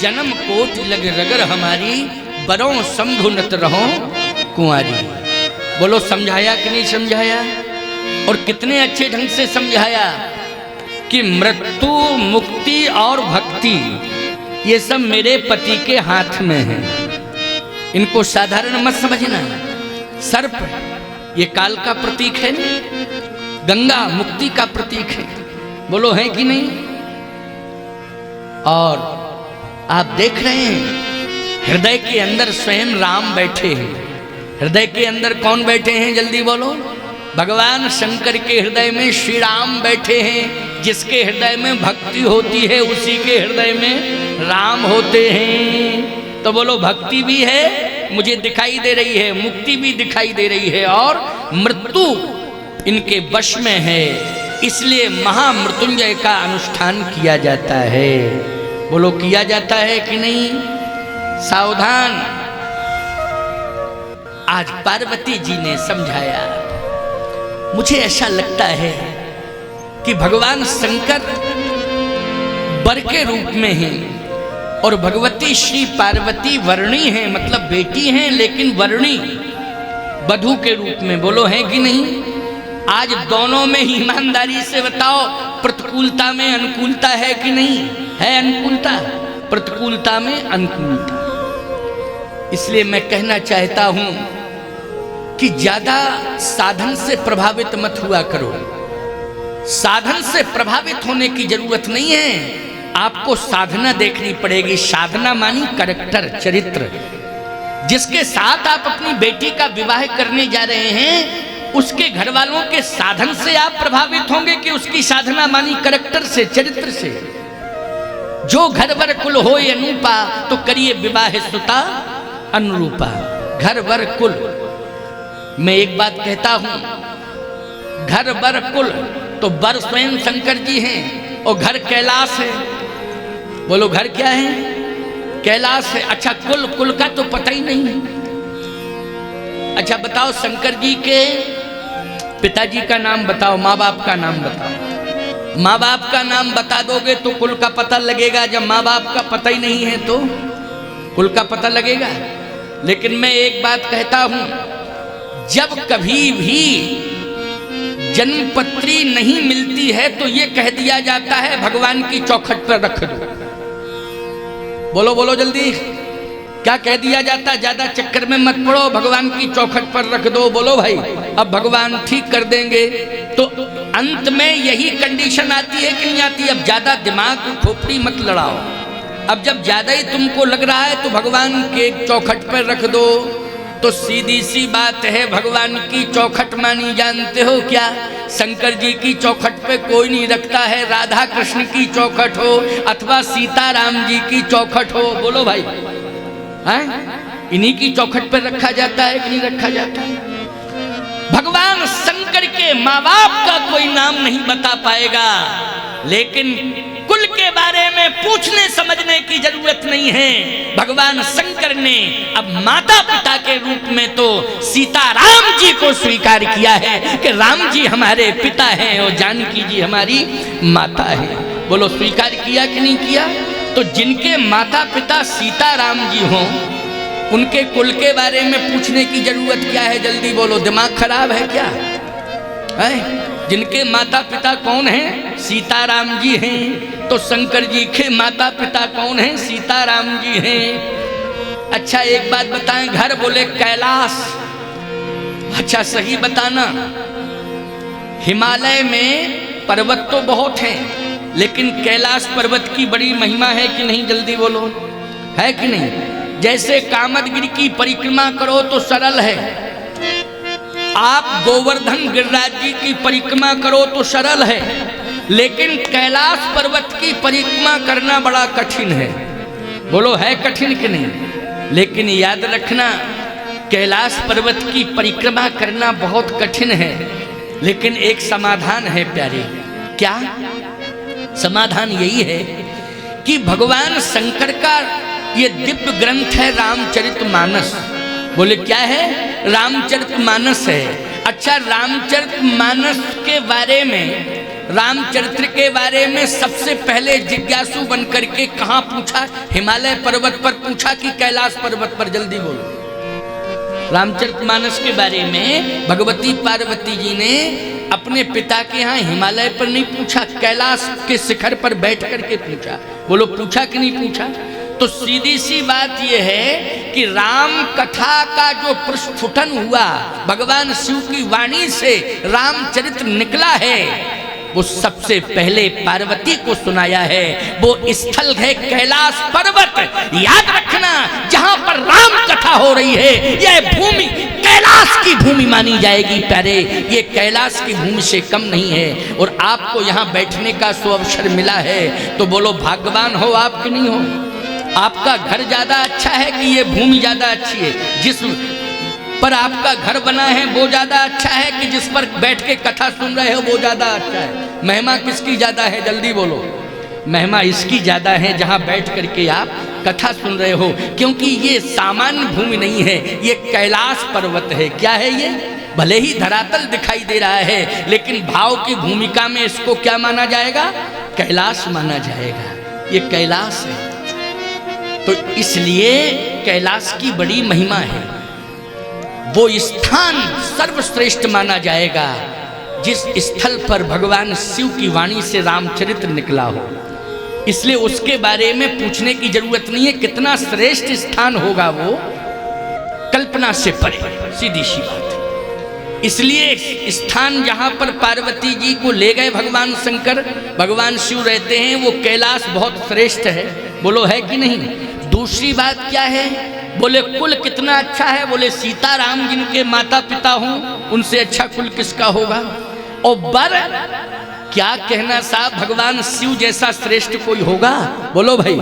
जन्म कोट लग रगर हमारी, बरों शंभु नत रहो कुंवारी। बोलो समझाया कि नहीं समझाया? और कितने अच्छे ढंग से समझाया कि मृत्यु, मुक्ति और भक्ति ये सब मेरे पति के हाथ में है। इनको साधारण मत समझना। सर्प ये काल का प्रतीक है, गंगा मुक्ति का प्रतीक है। बोलो है कि नहीं? और आप देख रहे हैं हृदय के अंदर स्वयं राम बैठे हैं। हृदय के अंदर कौन बैठे हैं? जल्दी बोलो। भगवान शंकर के हृदय में श्री राम बैठे हैं। जिसके हृदय में भक्ति होती है उसी के हृदय में राम होते हैं। तो बोलो भक्ति भी है, मुझे दिखाई दे रही है, मुक्ति भी दिखाई दे रही है, और मृत्यु इनके वश में है। इसलिए महामृत्युंजय का अनुष्ठान किया जाता है। बोलो किया जाता है कि नहीं? सावधान। आज पार्वती जी ने समझाया। मुझे ऐसा लगता है कि भगवान शंकर वर के रूप में हैं और भगवती श्री पार्वती वर्णी हैं, मतलब बेटी हैं, लेकिन वर्णी वधू के रूप में। बोलो है कि नहीं? आज दोनों में ही ईमानदारी से बताओ, प्रतिकूलता में अनुकूलता है कि नहीं है? अनुकूलता, प्रतिकूलता में अनुकूलता। इसलिए मैं कहना चाहता हूं कि ज्यादा साधन से प्रभावित मत हुआ करो। साधन से प्रभावित होने की जरूरत नहीं है। आपको साधना देखनी पड़ेगी। साधना मानी कैरेक्टर, चरित्र। जिसके साथ आप अपनी बेटी का विवाह करने जा रहे हैं उसके घर वालों के साधन से आप प्रभावित होंगे कि उसकी साधना मानी कैरेक्टर से, चरित्र से। जो घर वर कुल हो अनुपा, तो करिए विवाह सुता अनुरूपा। घर वर कुल। मैं एक बात कहता हूं, घर वर कुल तो वर स्वयं शंकर जी हैं और घर कैलाश है। बोलो घर क्या है? कैलाश है। अच्छा कुल, कुल का तो पता ही नहीं है। अच्छा बताओ, शंकर जी के पिताजी का नाम बताओ, माँ बाप का नाम बताओ। माँ बाप का नाम बता दोगे तो कुल का पता लगेगा। जब माँ बाप का पता ही नहीं है तो कुल का पता लगेगा। लेकिन मैं एक बात कहता हूं, जब कभी भी जन्मपत्री नहीं मिलती है तो ये कह दिया जाता है भगवान की चौखट पर रख दो। बोलो बोलो जल्दी, क्या कह दिया जाता? ज्यादा चक्कर में मत पड़ो, भगवान की चौखट पर रख दो। बोलो भाई, अब भगवान ठीक कर देंगे। तो अंत में यही कंडीशन आती है कि नहीं आती? अब ज्यादा दिमाग खोपड़ी मत लड़ाओ। अब जब ज्यादा ही तुमको लग रहा है तो भगवान के चौखट पर रख दो। तो सीधी सी बात है, भगवान की चौखट मानी जानते हो क्या? शंकर जी की चौखट पे कोई नहीं रखता है। राधा कृष्ण की चौखट हो अथवा सीता राम जी की चौखट हो, बोलो भाई, हैं? इन्हीं की चौखट पे रखा जाता है कि नहीं रखा जाता? भगवान शंकर के माँ बाप का कोई नाम नहीं बता पाएगा, लेकिन कुल के बारे में पूछने समझने की जरूरत नहीं है। भगवान शंकर ने अब माता पिता के रूप में तो सीता राम जी को स्वीकार किया है कि राम जी हमारे पिता हैं और जानकी जी हमारी माता है। बोलो स्वीकार किया कि नहीं किया? तो जिनके माता पिता सीता राम जी हों उनके कुल के बारे में पूछने की जरूरत क्या है? जल्दी बोलो, दिमाग खराब है क्या है? जिनके माता पिता कौन हैं? सीता राम जी हैं। तो शंकर जी के माता पिता कौन हैं? सीता राम जी हैं। अच्छा एक बात बताएं, घर बोले कैलाश। अच्छा सही बताना, हिमालय में पर्वत तो बहुत हैं, लेकिन कैलाश पर्वत की बड़ी महिमा है कि नहीं? जल्दी बोलो, है कि नहीं? जैसे कामदगिरि की परिक्रमा करो तो सरल है, आप गोवर्धन गिरिराज जी की परिक्रमा करो तो सरल है, लेकिन कैलाश पर्वत की परिक्रमा करना बड़ा कठिन है। बोलो है कठिन कि नहीं? लेकिन याद रखना, कैलाश पर्वत की परिक्रमा करना बहुत कठिन है, लेकिन एक समाधान है प्यारे। क्या समाधान? यही है कि भगवान शंकर का ये दिव्य ग्रंथ है रामचरितमानस। बोले क्या है? रामचरितमानस है। अच्छा रामचरितमानस के बारे में रामचरित्र के बारे में सबसे पहले जिज्ञासु बनकर के कहाँ पूछा? हिमालय पर्वत पर पूछा कि कैलाश पर्वत पर? जल्दी बोलो। रामचरितमानस के बारे में भगवती पार्वती जी ने अपने पिता के यहाँ हिमालय पर नहीं पूछा, कैलाश के शिखर पर बैठ करके पूछा। बोलो पूछा कि नहीं पूछा? तो सीधी सी बात यह है कि राम कथा का जो प्रस्फुटन हुआ, भगवान शिव की वाणी से रामचरित्र निकला है, वो सबसे पहले पार्वती को सुनाया है। वो स्थल है कैलाश पर्वत। याद रखना, जहां पर राम कथा हो रही है, यह भूमि कैलाश की भूमि मानी जाएगी प्यारे। ये कैलाश की भूमि से कम नहीं है। और आपको यहाँ बैठने का सुअवसर मिला है, तो बोलो भाग्यवान हो आप कि नहीं हो? आपका घर ज्यादा अच्छा है कि ये भूमि ज्यादा अच्छी है? जिस पर आपका घर बना है वो ज्यादा अच्छा है कि जिस पर बैठ के कथा सुन रहे हो वो ज्यादा अच्छा है? महिमा किसकी ज्यादा है? जल्दी बोलो। महिमा इसकी ज्यादा है जहां बैठ करके आप कथा सुन रहे हो, क्योंकि ये सामान्य भूमि नहीं है, ये कैलाश पर्वत है। क्या है ये? भले ही धरातल दिखाई दे रहा है, लेकिन भाव की भूमिका में इसको क्या माना जाएगा? कैलाश माना जाएगा। ये कैलाश है, तो इसलिए कैलाश की बड़ी महिमा है। वो स्थान सर्वश्रेष्ठ माना जाएगा जिस स्थल पर भगवान शिव की वाणी से रामचरित्र निकला हो। इसलिए उसके बारे में पूछने की जरूरत नहीं है। कितना श्रेष्ठ स्थान होगा वो, कल्पना से परे, सीधी सी बात। इसलिए स्थान जहां पर पार्वती जी को ले गए भगवान शंकर, भगवान शिव रहते हैं, वो कैलाश बहुत श्रेष्ठ है। बोलो है कि नहीं? दूसरी बात क्या है? बोले कुल कितना अच्छा है? बोले सीताराम जिनके माता पिता हों, उनसे अच्छा कुल किसका होगा? और बर, क्या कहना साहब, भगवान शिव जैसा श्रेष्ठ कोई होगा? बोलो भाई।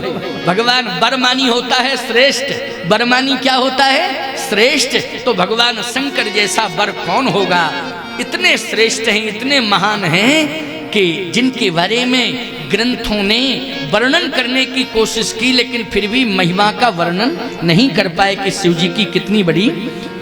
भगवान बरमानी होता है श्रेष्ठ, बरमानी क्या होता है? श्रेष्ठ। तो भगवान शंकर जैसा बर कौन होगा? इतने श्रेष्ठ हैं, इतने महान हैं कि जिनके बारे में ग्रंथों ने वर्णन करने की कोशिश की, लेकिन फिर भी महिमा का वर्णन नहीं कर पाए कि शिव जी की कितनी बड़ी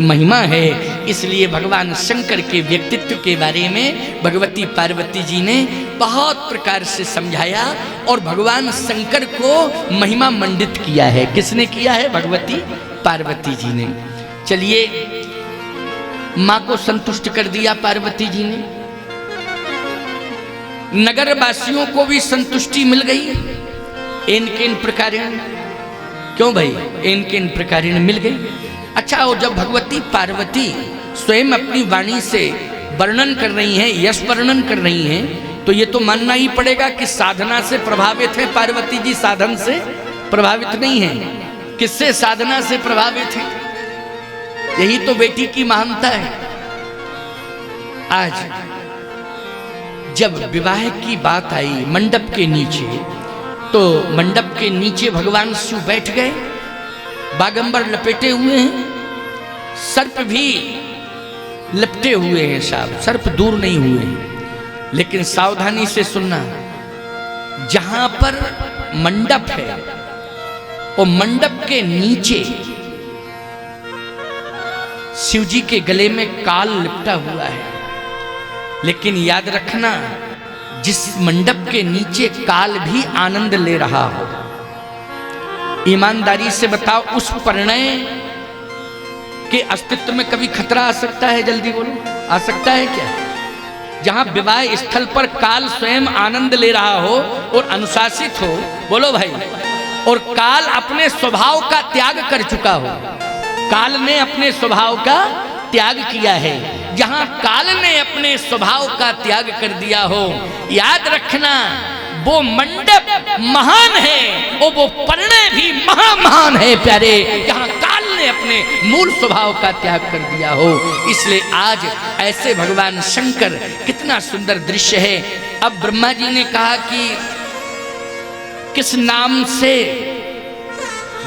महिमा है। इसलिए भगवान शंकर के व्यक्तित्व के बारे में भगवती पार्वती जी ने बहुत प्रकार से समझाया और भगवान शंकर को महिमा मंडित किया है। किसने किया है? भगवती पार्वती जी ने। चलिए, माँ को संतुष्ट कर दिया पार्वती जी ने, नगर वासियों को भी संतुष्टि मिल गई। इन प्रकारेण, क्यों भाई? इन प्रकारेण मिल गई। अच्छा, और जब भगवती पार्वती स्वयं अपनी वाणी से वर्णन कर रही हैं, यश वर्णन कर रही हैं, तो ये तो मानना ही पड़ेगा कि साधना से प्रभावित है पार्वती जी, साधन से प्रभावित नहीं है। किससे? साधना से प्रभावित है। यही तो बेटी की महानता है। आज जब विवाह की बात आई मंडप के नीचे, तो मंडप के नीचे भगवान शिव बैठ गए, बागंबर लपेटे हुए हैं, सर्प भी लपटे हुए हैं साहब, सर्प दूर नहीं हुए हैं। लेकिन सावधानी से सुनना, जहां पर मंडप है और मंडप के नीचे शिव जी के गले में काल लिपटा हुआ है। लेकिन याद रखना, जिस मंडप के नीचे काल भी आनंद ले रहा हो, ईमानदारी से बताओ, उस परिणय के अस्तित्व में कभी खतरा आ सकता है? जल्दी बोलो, आ सकता है क्या? जहां विवाह स्थल पर काल स्वयं आनंद ले रहा हो और अनुशासित हो, बोलो भाई, और काल अपने स्वभाव का त्याग कर चुका हो, काल ने अपने स्वभाव का त्याग किया है, जहां काल ने अपने स्वभाव का त्याग कर दिया हो, याद रखना वो मंडप महान है और वो परिणय भी महान है प्यारे, जहां काल ने अपने मूल स्वभाव का त्याग कर दिया हो। इसलिए आज ऐसे भगवान शंकर, कितना सुंदर दृश्य है। अब ब्रह्मा जी ने कहा कि किस नाम से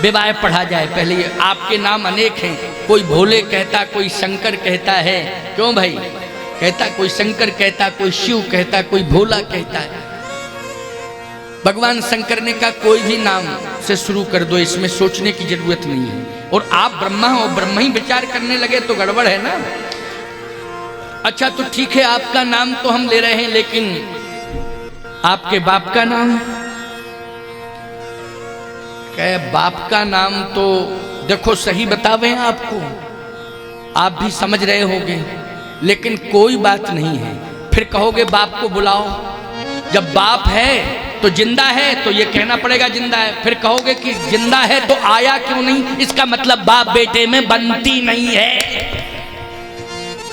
विवाह पढ़ा जाए। पहले आपके नाम अनेक हैं, कोई भोले कहता, कोई शंकर कहता है, क्यों भाई? कहता कोई शंकर कहता, कोई शिव कहता, कोई भोला कहता है। भगवान शंकर ने कहा कोई भी नाम से शुरू कर दो, इसमें सोचने की जरूरत नहीं है। और आप ब्रह्मा हो, ब्रह्मा ही विचार करने लगे तो गड़बड़ है ना। अच्छा तो ठीक है, आपका नाम तो हम ले रहे हैं, लेकिन आपके बाप का नाम? कहे बाप का नाम तो देखो सही बतावे आपको, आप भी समझ रहे होगे, लेकिन कोई बात नहीं है। फिर कहोगे बाप को बुलाओ, जब बाप है तो जिंदा है तो ये कहना पड़ेगा जिंदा है। फिर कहोगे कि जिंदा है तो आया क्यों नहीं, इसका मतलब बाप बेटे में बनती नहीं है।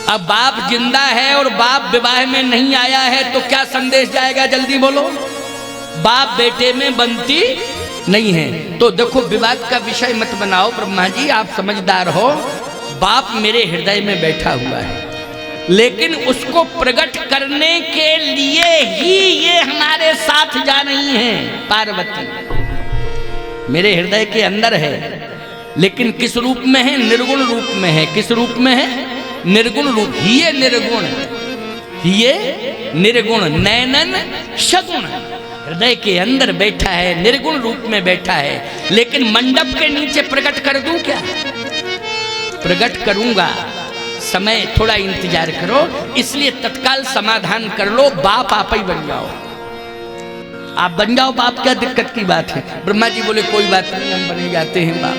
अब बाप जिंदा है और बाप विवाह में नहीं आया है तो क्या संदेश जाएगा, जल्दी बोलो। बाप बेटे में बनती नहीं है। तो देखो विवाद का विषय मत बनाओ ब्रह्मा जी, आप समझदार हो। बाप मेरे हृदय में बैठा हुआ है, लेकिन उसको प्रकट करने के लिए ही ये हमारे साथ जा रही हैं। पार्वती मेरे हृदय के अंदर है, लेकिन किस रूप में है? निर्गुण रूप में है। किस रूप में है? निर्गुण रूप। ये निर्गुण, ये निर्गुण, नैनन सगुण, हृदय के अंदर बैठा है, निर्गुण रूप में बैठा है। लेकिन मंडप के नीचे प्रकट कर दूं क्या? प्रकट करूंगा, समय थोड़ा इंतजार करो, इसलिए तत्काल समाधान कर लो। बाप आप ही बन जाओ, आप बन जाओ बाप, क्या दिक्कत की बात है? ब्रह्मा जी बोले कोई बात नहीं, हम बने जाते हैं बाप।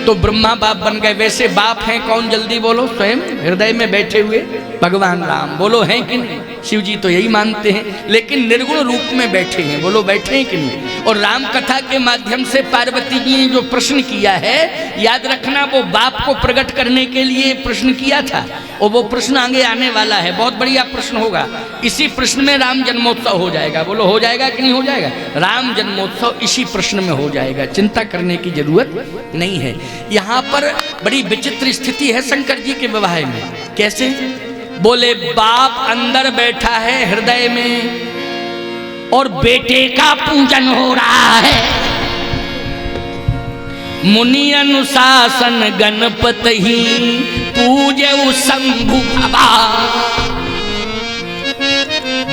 तो ब्रह्मा बाप बन गए। वैसे बाप हैं कौन, जल्दी बोलो। स्वयं हृदय में बैठे हुए भगवान राम, बोलो हैं कि नहीं? शिव जी तो यही मानते हैं, लेकिन निर्गुण रूप में बैठे हैं, बोलो बैठे हैं कि नहीं? और राम कथा के माध्यम से पार्वती जी ने जो प्रश्न किया है, याद रखना वो बाप को प्रकट करने के लिए प्रश्न किया था, और वो प्रश्न आगे आने वाला है, बहुत बढ़िया प्रश्न होगा। इसी प्रश्न में राम जन्मोत्सव हो जाएगा, बोलो हो जाएगा कि नहीं हो जाएगा? राम जन्मोत्सव इसी प्रश्न में हो जाएगा, चिंता करने की जरूरत नहीं है। यहाँ पर बड़ी विचित्र स्थिति है शंकर जी के विवाह में। कैसे? बोले बाप अंदर बैठा है हृदय में और बेटे का पूजन हो रहा है। मुनि अनुशासन गणपति ही पूजे शंभु भगवान।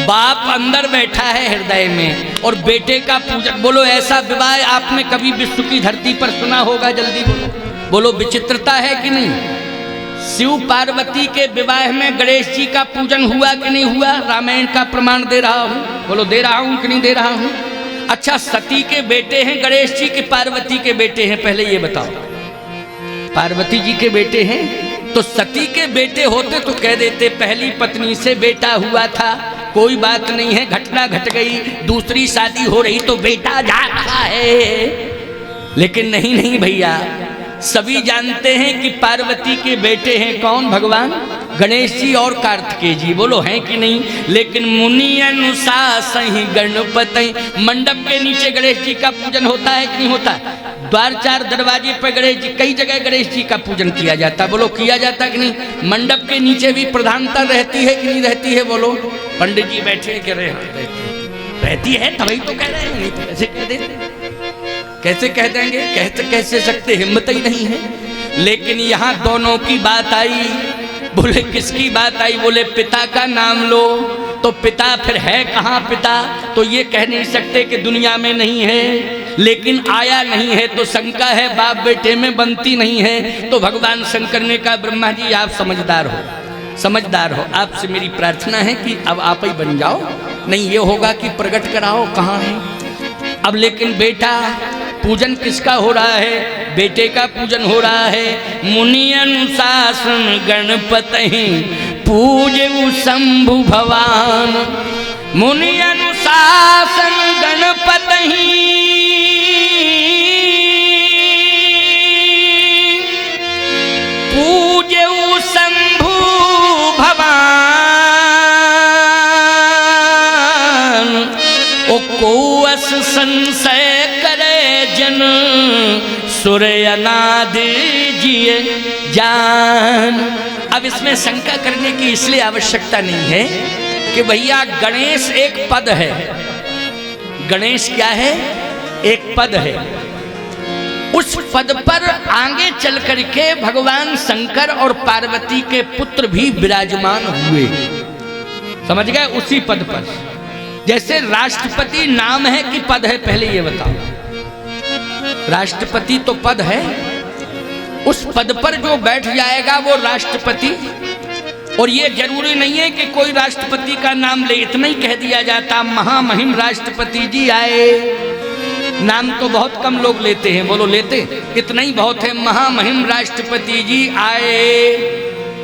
बाप अंदर बैठा है हृदय में और बेटे का पूजन। बोलो ऐसा विवाह आपने कभी विश्व की धरती पर सुना होगा? जल्दी बोलो, बोलो विचित्रता है कि नहीं? शिव पार्वती के विवाह में गणेश जी का पूजन हुआ कि नहीं हुआ? रामायण का प्रमाण दे रहा हूं, बोलो दे रहा हूं कि नहीं दे रहा हूं? अच्छा, सती के बेटे हैं गणेश जी कि पार्वती के बेटे हैं? पहले ये बताओ। पार्वती जी के बेटे हैं। तो सती के बेटे होते तो कह देते पहली पत्नी से बेटा हुआ था, कोई बात नहीं है, घटना घट गई, दूसरी शादी हो रही तो बेटा जा रहा है। लेकिन नहीं नहीं भैया, सभी जानते हैं कि पार्वती के बेटे हैं कौन? भगवान गणेश जी और कार्तिकेय जी, बोलो हैं कि नहीं? लेकिन मुनि अनुशासन गणपति, मंडप के नीचे गणेश जी का पूजन होता है कि नहीं होता? द्वार चार दरवाजे पर गणेश जी, कई जगह गणेश जी का पूजन किया जाता, बोलो किया जाता कि नहीं? मंडप के नीचे भी प्रधानता रहती है कि नहीं रहती है? बोलो। पंडित जी बैठे कह रहे हैं रहती है, तभी तो कह रहे हैं, नहीं तो कैसे कह देते? कैसे कह देंगे? कैसे सकते, हिम्मत ही नहीं है। लेकिन यहाँ दोनों की बात आई। बोले किसकी बात आई? बोले पिता का नाम लो। तो पिता फिर है कहाँ पिता? तो ये कह नहीं सकते कि दुनिया में नहीं है, लेकिन आया नहीं है तो शंका है बाप बेटे में बनती नहीं है। तो भगवान शंकर ने कहा ब्रह्मा जी आप समझदार हो, समझदार हो, आपसे मेरी प्रार्थना है कि अब आप ही बन जाओ, नहीं ये होगा कि प्रकट कराओ कहाँ है। अब लेकिन बेटा पूजन किसका हो रहा है? बेटे का पूजन हो रहा है। मुनि अनुशासन गणपति पूजे शंभु भगवान। मुनि अनुशासन गणपति पूजे शंभु भगवान। ओ कोस संशय करे जन सूर्य अनादि जिए जान। अब इसमें शंका करने की इसलिए आवश्यकता नहीं है कि भैया गणेश एक पद है। गणेश क्या है? एक पद है। उस पद पर आगे चल करके भगवान शंकर और पार्वती के पुत्र भी विराजमान हुए, समझ गए? उसी पद पर। जैसे राष्ट्रपति नाम है कि पद है? पहले ये बताओ। राष्ट्रपति तो पद है, उस पद पर जो बैठ जाएगा वो राष्ट्रपति, और ये जरूरी नहीं है कि कोई राष्ट्रपति का नाम ले, इतना ही कह दिया जाता महामहिम राष्ट्रपति जी आए। नाम तो बहुत कम लोग लेते हैं, बोलो लेते, इतना ही बहुत है, महामहिम राष्ट्रपति जी आए।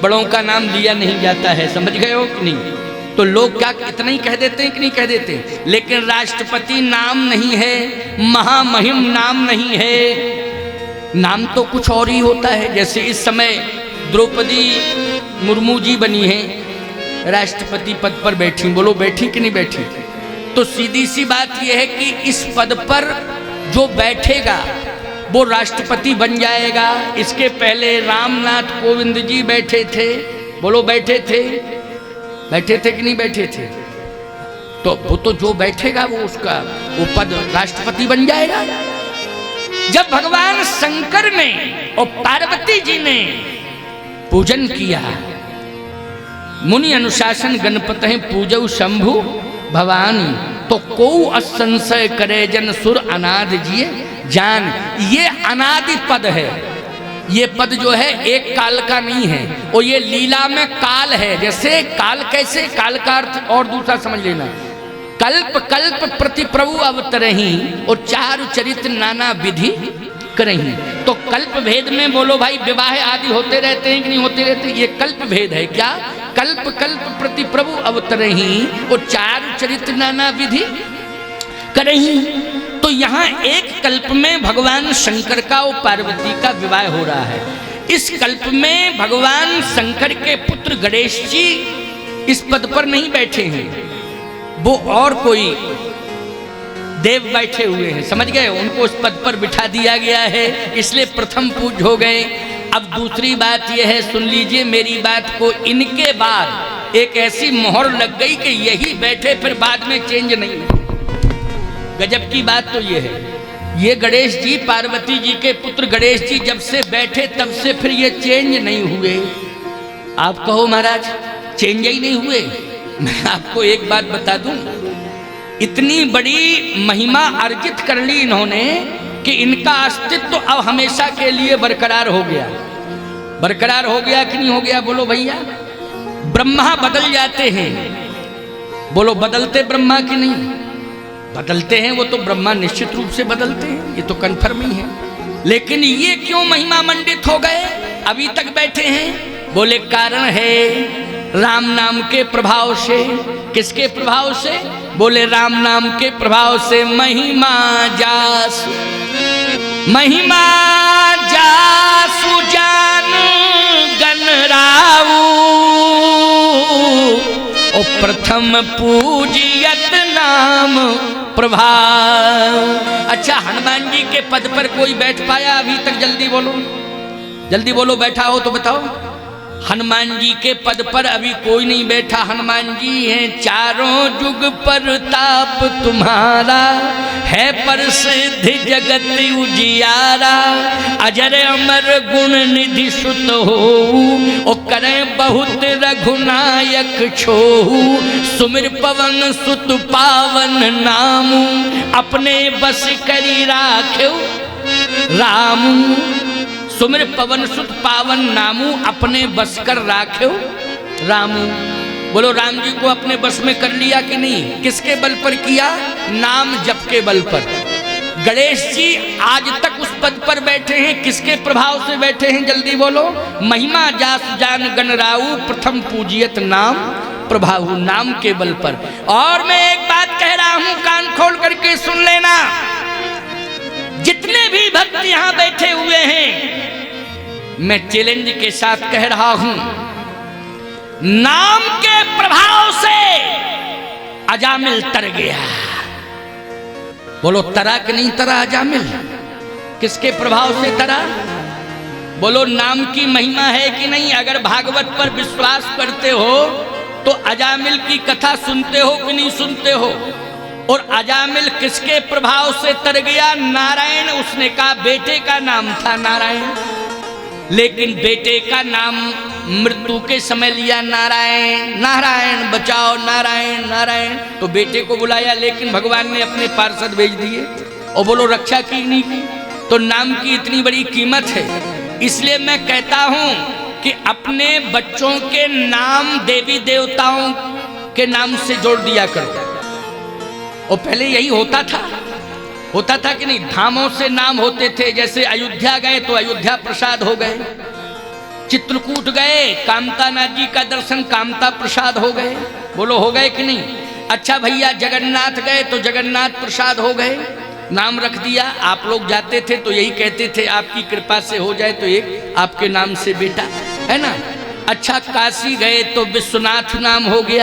बड़ों का नाम लिया नहीं जाता है, समझ गए हो कि नहीं? तो लोग क्या इतना ही कह देते हैं कि नहीं कह देते? लेकिन राष्ट्रपति नाम नहीं है, महामहिम नाम नहीं है, नाम तो कुछ और ही होता है। जैसे इस समय द्रौपदी मुर्मू जी बनी है, राष्ट्रपति पद पर बैठी, बोलो बैठी कि नहीं बैठी? तो सीधी सी बात यह है कि इस पद पर जो बैठेगा वो राष्ट्रपति बन जाएगा। इसके पहले रामनाथ कोविंद जी बैठे थे, बोलो बैठे थे, बैठे थे कि नहीं बैठे थे? तो वो तो जो बैठेगा वो उसका वो पद राष्ट्रपति बन जाएगा। जब भगवान शंकर ने और पार्वती जी ने पूजन किया, मुनि अनुशासन गणपति पूजौ शंभु भवानी, तो को असंशय करे जन सुर अनाद जिए जान। ये अनादि पद है, ये पद जो है एक काल का नहीं है, और ये लीला में काल है। जैसे काल, कैसे काल का अर्थ और दूसरा समझ लेना, कल्प कल्प प्रति प्रभु अवतरही और चारु चरित्र नाना विधि करही। तो कल्प भेद में बोलो भाई विवाह आदि होते रहते हैं कि नहीं होते रहते? ये कल्प भेद है। क्या? कल्प कल्प प्रति प्रभु अवतरही और चारु चरित्र नाना विधि करही। तो यहाँ एक कल्प में भगवान शंकर का और पार्वती का विवाह हो रहा है। इस कल्प में भगवान शंकर के पुत्र गणेश जी इस पद पर नहीं बैठे हैं, वो और कोई देव बैठे हुए हैं, समझ गए? उनको उस पद पर बिठा दिया गया है, इसलिए प्रथम पूज हो गए। अब दूसरी बात यह है, सुन लीजिए मेरी बात को, इनके बाद एक ऐसी मोहर लग गई कि यही बैठे, फिर बाद में चेंज नहीं। गजब की बात तो ये है, ये गणेश जी पार्वती जी के पुत्र गणेश जी जब से बैठे तब से फिर ये चेंज नहीं हुए। आप कहो महाराज चेंज ही नहीं हुए। मैं आपको एक बात बता दूं, इतनी बड़ी महिमा अर्जित कर ली इन्होंने कि इनका अस्तित्व तो अब हमेशा के लिए बरकरार हो गया। बरकरार हो गया कि नहीं हो गया? बोलो भैया। ब्रह्मा बदल जाते हैं, बोलो बदलते ब्रह्मा कि नहीं? बदलते हैं, वो तो ब्रह्मा निश्चित रूप से बदलते हैं, ये तो कन्फर्म ही है। लेकिन ये क्यों महिमा मंडित हो गए, अभी तक बैठे हैं? बोले कारण है राम नाम के प्रभाव से। किसके प्रभाव से? बोले राम नाम के प्रभाव से। महिमा जासु, महिमा जासु जान गणराऊ और प्रथम पूजियत नाम प्रभाव। अच्छा, हनुमान जी के पद पर कोई बैठ पाया अभी तक? जल्दी बोलो, जल्दी बोलो, बैठा हो तो बताओ। हनुमान जी के पद पर अभी कोई नहीं बैठा। हनुमान जी हैं चारों जुग प्रताप तुम्हारा, है प्रसिद्ध जगत उजियारा। अजर अमर गुण निधि सुत हो, ओ करें बहुत रघुनायक छोहू। सुमिर पवन सुत पावन नामू, अपने बस करी राख्यो रामू। सुमिर पवन सुत पावन नामू, अपने बस कर राख्यो रामू। बोलो राम जी को अपने बस में कर लिया कि नहीं? किसके बल पर किया? नाम जप के बल पर। गणेश जी आज तक उस पद पर बैठे हैं, किसके प्रभाव से बैठे हैं? जल्दी बोलो। महिमा जास जान गणराऊ, प्रथम पूजियत नाम प्रभाऊ, नाम के बल पर। और मैं एक बात कह रहा हूं, कान खोल करके सुन लेना। जितने भी भक्त यहां बैठे हुए हैं, मैं चैलेंज के साथ कह रहा हूं, नाम के प्रभाव से अजामिल तर गया। बोलो तरा कि नहीं तरा अजामिल? किसके प्रभाव से तरा? बोलो नाम की महिमा है कि नहीं? अगर भागवत पर विश्वास करते हो तो अजामिल की कथा सुनते हो कि नहीं सुनते हो? और अजामिल किसके प्रभाव से तर गया? नारायण। उसने कहा बेटे का नाम था नारायण, लेकिन बेटे का नाम मृत्यु के समय लिया नारायण। नारायण बचाओ, नारायण नारायण। तो बेटे को बुलाया, लेकिन भगवान ने अपने पार्षद भेज दिए और बोलो रक्षा की नहीं की। तो नाम की इतनी बड़ी कीमत है। इसलिए मैं कहता हूं कि अपने बच्चों के नाम देवी देवताओं के नाम से जोड़ दिया करो। और पहले यही होता था कि नहीं, धामों से नाम होते थे। जैसे अयोध्या गए तो अयोध्या प्रसाद हो गए, चित्रकूट गए कामतानाथ जी का दर्शन कामता प्रसाद हो गए। बोलो हो गए कि नहीं? अच्छा भैया जगन्नाथ गए तो जगन्नाथ प्रसाद हो गए, नाम रख दिया। आप लोग जाते थे तो यही कहते थे आपकी कृपा से हो जाए तो एक आपके नाम से बेटा, है ना। अच्छा काशी गए तो विश्वनाथ नाम हो गया।